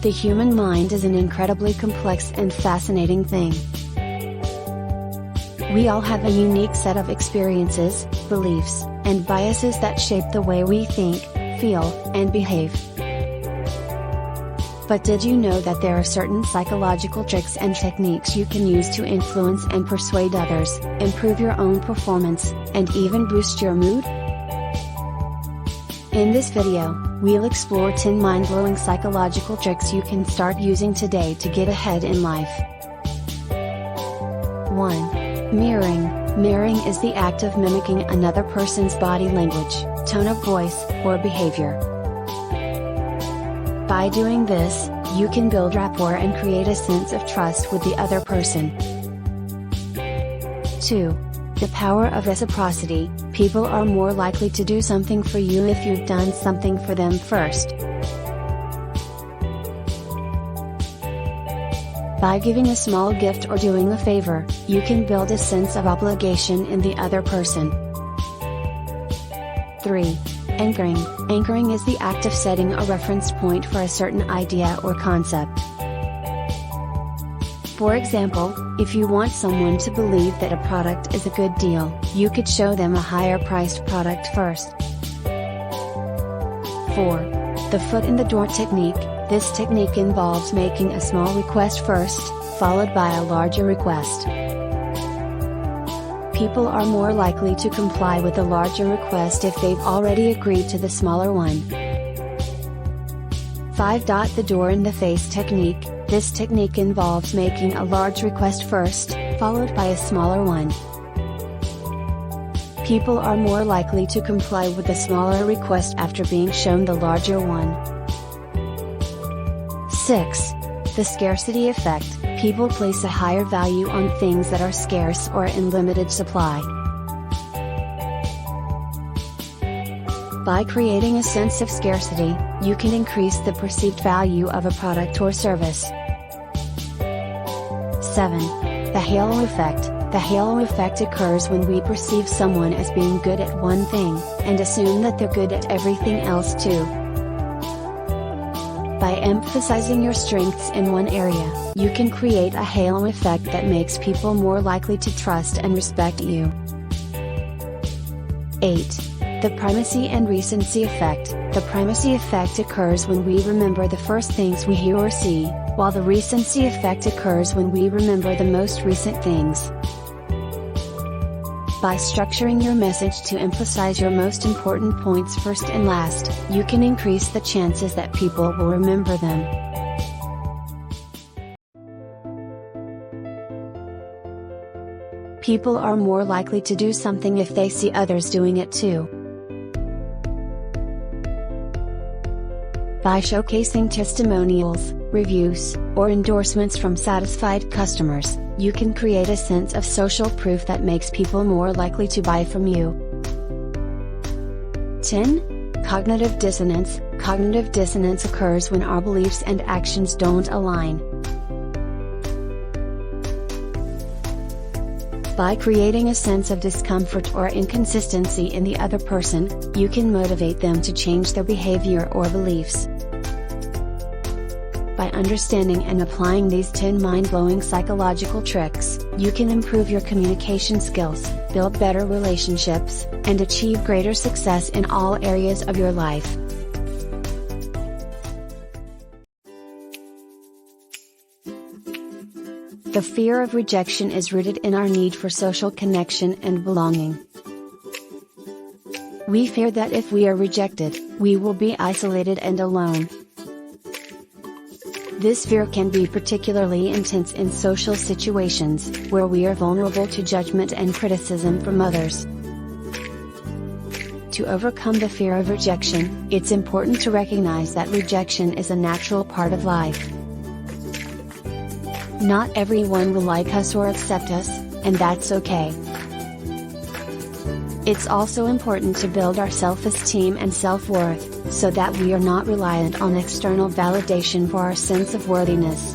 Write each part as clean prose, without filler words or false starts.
The human mind is an incredibly complex and fascinating thing. We all have a unique set of experiences, beliefs, and biases that shape the way we think, feel, and behave. But did you know that there are certain psychological tricks and techniques you can use to influence and persuade others, improve your own performance, and even boost your mood? In this video, we'll explore 10 mind-blowing psychological tricks you can start using today to get ahead in life. 1. Mirroring. Mirroring is the act of mimicking another person's body language, tone of voice, or behavior. By doing this, you can build rapport and create a sense of trust with the other person. 2. The power of reciprocity. People are more likely to do something for you if you've done something for them first. By giving a small gift or doing a favor, you can build a sense of obligation in the other person. 3. Anchoring. Anchoring is the act of setting a reference point for a certain idea or concept. For example, if you want someone to believe that a product is a good deal, you could show them a higher priced product first. 4. The foot in the door technique. This technique involves making a small request first, followed by a larger request. People are more likely to comply with the larger request if they've already agreed to the smaller one. 5. The door in the face technique. This technique involves making a large request first, followed by a smaller one. People are more likely to comply with the smaller request after being shown the larger one. 6. The scarcity effect. People place a higher value on things that are scarce or in limited supply. By creating a sense of scarcity, you can increase the perceived value of a product or service. 7. The halo effect. The halo effect occurs when we perceive someone as being good at one thing, and assume that they're good at everything else too. By emphasizing your strengths in one area, you can create a halo effect that makes people more likely to trust and respect you. 8. The primacy and recency effect. The primacy effect occurs when we remember the first things we hear or see, while the recency effect occurs when we remember the most recent things. By structuring your message to emphasize your most important points first and last, you can increase the chances that people will remember them. People are more likely to do something if they see others doing it too. By showcasing testimonials, reviews, or endorsements from satisfied customers, you can create a sense of social proof that makes people more likely to buy from you. 10. Cognitive dissonance. Cognitive dissonance occurs when our beliefs and actions don't align. By creating a sense of discomfort or inconsistency in the other person, you can motivate them to change their behavior or beliefs. By understanding and applying these 10 mind-blowing psychological tricks, you can improve your communication skills, build better relationships, and achieve greater success in all areas of your life. The fear of rejection is rooted in our need for social connection and belonging. We fear that if we are rejected, we will be isolated and alone. This fear can be particularly intense in social situations, where we are vulnerable to judgment and criticism from others. To overcome the fear of rejection, it's important to recognize that rejection is a natural part of life. Not everyone will like us or accept us, and that's okay. It's also important to build our self-esteem and self-worth, so that we are not reliant on external validation for our sense of worthiness.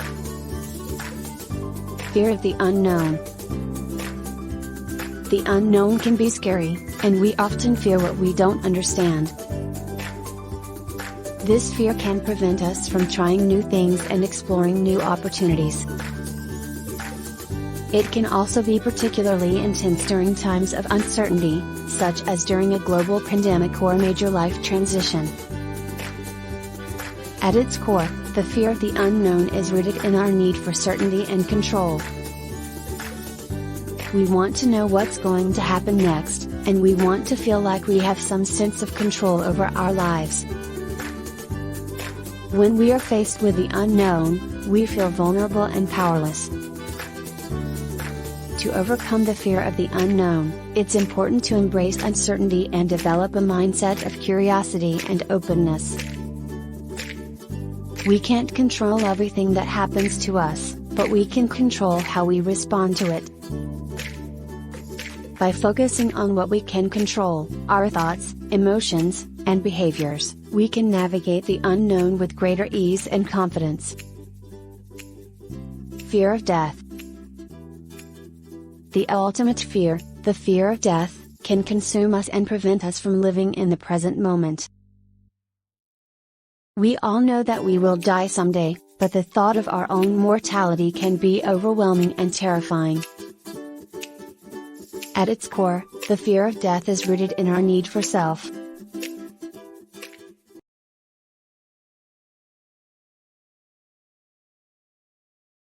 Fear of the unknown. The unknown can be scary, and we often fear what we don't understand. This fear can prevent us from trying new things and exploring new opportunities. It can also be particularly intense during times of uncertainty, such as during a global pandemic or a major life transition. At its core, the fear of the unknown is rooted in our need for certainty and control. We want to know what's going to happen next, and we want to feel like we have some sense of control over our lives. When we are faced with the unknown, we feel vulnerable and powerless. To overcome the fear of the unknown, it's important to embrace uncertainty and develop a mindset of curiosity and openness. We can't control everything that happens to us, but we can control how we respond to it. By focusing on what we can control, our thoughts, emotions, and behaviors, we can navigate the unknown with greater ease and confidence. Fear of death. The ultimate fear, the fear of death, can consume us and prevent us from living in the present moment. We all know that we will die someday, but the thought of our own mortality can be overwhelming and terrifying. At its core, the fear of death is rooted in our need for self,